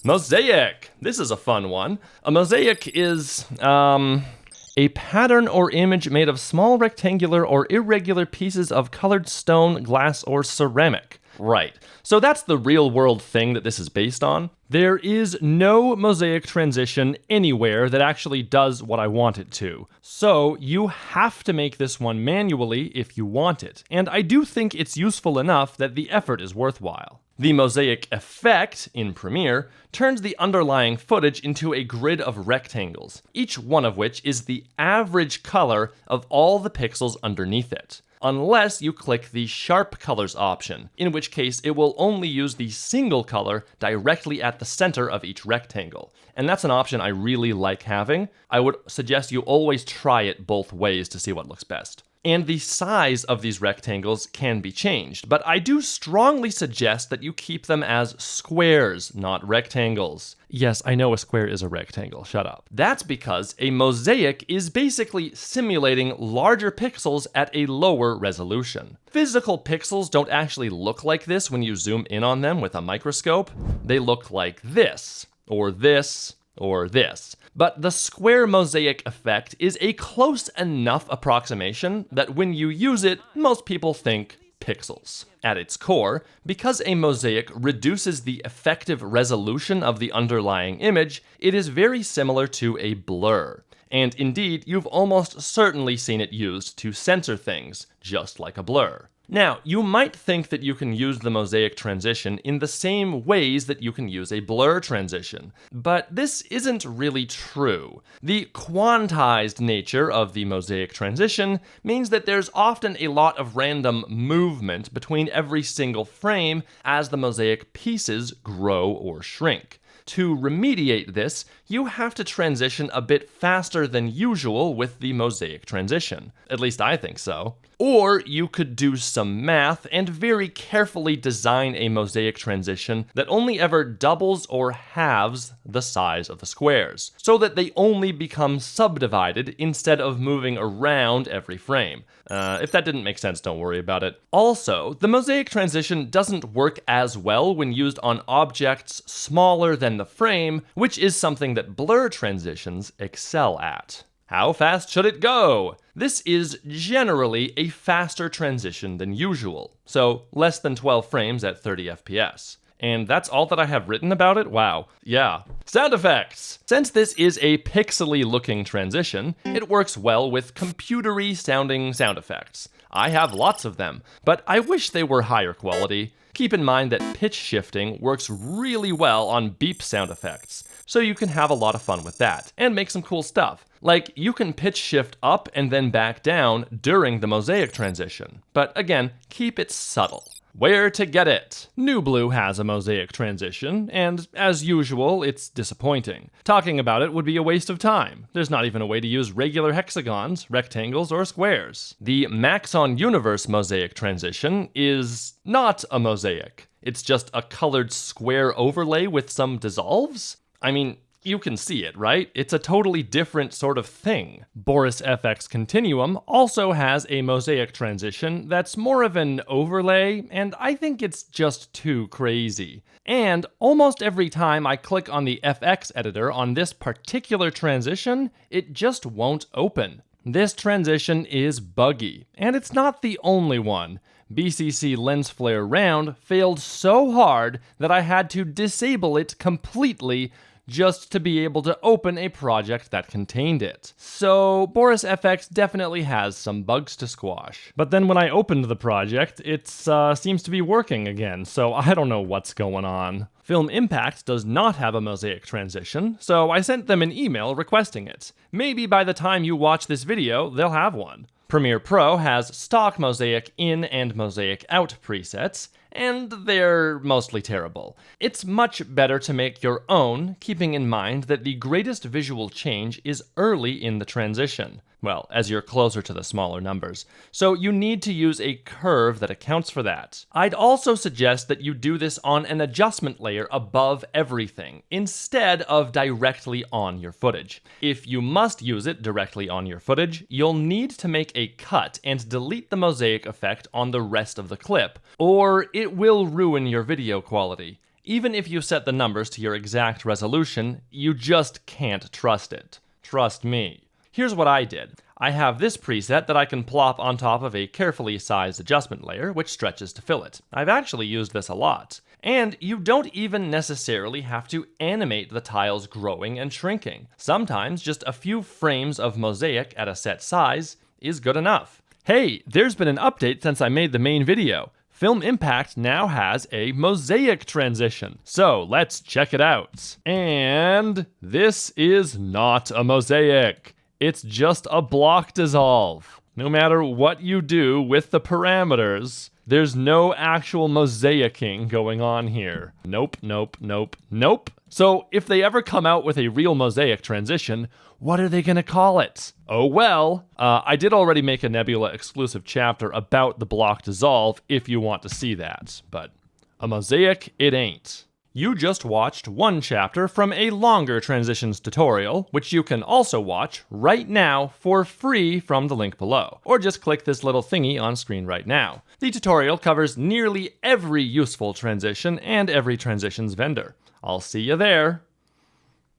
Mosaic! This is a fun one. A mosaic is, a pattern or image made of small rectangular or irregular pieces of colored stone, glass, or ceramic. Right. So that's the real-world thing that this is based on. There is no Mosaic Transition anywhere that actually does what I want it to. So you have to make this one manually if you want it. And I do think it's useful enough that the effort is worthwhile. The Mosaic effect, in Premiere, turns the underlying footage into a grid of rectangles, each one of which is the average color of all the pixels underneath it. Unless you click the Sharp Colors option, in which case it will only use the single color directly at the center of each rectangle. And that's an option I really like having. I would suggest you always try it both ways to see what looks best. And the size of these rectangles can be changed, but I do strongly suggest that you keep them as squares, not rectangles. Yes, I know a square is a rectangle, shut up. That's because a mosaic is basically simulating larger pixels at a lower resolution. Physical pixels don't actually look like this when you zoom in on them with a microscope. They look like this, or this, or this. But the square mosaic effect is a close enough approximation that when you use it, most people think pixels. At its core, because a mosaic reduces the effective resolution of the underlying image, it is very similar to a blur. And indeed, you've almost certainly seen it used to censor things, just like a blur. Now, you might think that you can use the Mosaic Transition in the same ways that you can use a blur transition, but this isn't really true. The quantized nature of the Mosaic Transition means that there's often a lot of random movement between every single frame as the mosaic pieces grow or shrink. To remediate this, you have to transition a bit faster than usual with the Mosaic Transition. At least I think so. Or you could do some math and very carefully design a Mosaic Transition that only ever doubles or halves the size of the squares, so that they only become subdivided instead of moving around every frame. If that didn't make sense, don't worry about it. Also, the Mosaic Transition doesn't work as well when used on objects smaller than the frame, which is something that blur transitions excel at. How fast should it go? This is generally a faster transition than usual, so less than 12 frames at 30 FPS. And that's all that I have written about it? Wow. Yeah. Sound effects! Since this is a pixely looking transition, it works well with computery sounding sound effects. I have lots of them, but I wish they were higher quality. Keep in mind that pitch shifting works really well on beep sound effects, so you can have a lot of fun with that, and make some cool stuff. Like, you can pitch shift up and then back down during the Mosaic Transition, but again, keep it subtle. Where to get it? New Blue has a Mosaic Transition, and as usual, it's disappointing. Talking about it would be a waste of time. There's not even a way to use regular hexagons, rectangles, or squares. The Maxon Universe Mosaic Transition is not a mosaic. It's just a colored square overlay with some dissolves? I mean, you can see it, right? It's a totally different sort of thing. Boris FX Continuum also has a Mosaic Transition that's more of an overlay, and I think it's just too crazy. And almost every time I click on the FX editor on this particular transition, it just won't open. This transition is buggy, and it's not the only one. BCC Lens Flare Round failed so hard that I had to disable it completely just to be able to open a project that contained it. So Boris FX definitely has some bugs to squash. But then when I opened the project, it seems to be working again, so I don't know what's going on. Film Impact does not have a Mosaic Transition, so I sent them an email requesting it. Maybe by the time you watch this video, they'll have one. Premiere Pro has stock Mosaic in and Mosaic out presets, and they're mostly terrible. It's much better to make your own, keeping in mind that the greatest visual change is early in the transition. Well, as you're closer to the smaller numbers. So you need to use a curve that accounts for that. I'd also suggest that you do this on an adjustment layer above everything, instead of directly on your footage. If you must use it directly on your footage, you'll need to make a cut and delete the mosaic effect on the rest of the clip, or it will ruin your video quality. Even if you set the numbers to your exact resolution, you just can't trust it. Trust me. Here's what I did. I have this preset that I can plop on top of a carefully sized adjustment layer, which stretches to fill it. I've actually used this a lot. And you don't even necessarily have to animate the tiles growing and shrinking. Sometimes just a few frames of mosaic at a set size is good enough. Hey, there's been an update since I made the main video. Film Impact now has a Mosaic Transition. So let's check it out. And this is not a mosaic. It's just a block dissolve. No matter what you do with the parameters, there's no actual mosaicing going on here. Nope, nope, nope, nope. So if they ever come out with a real Mosaic Transition, what are they gonna call it? Oh well. I did already make a Nebula exclusive chapter about the block dissolve if you want to see that, but a mosaic it ain't. You just watched one chapter from a longer transitions tutorial, which you can also watch right now for free from the link below, or just click this little thingy on screen right now. The tutorial covers nearly every useful transition and every transitions vendor. I'll see you there.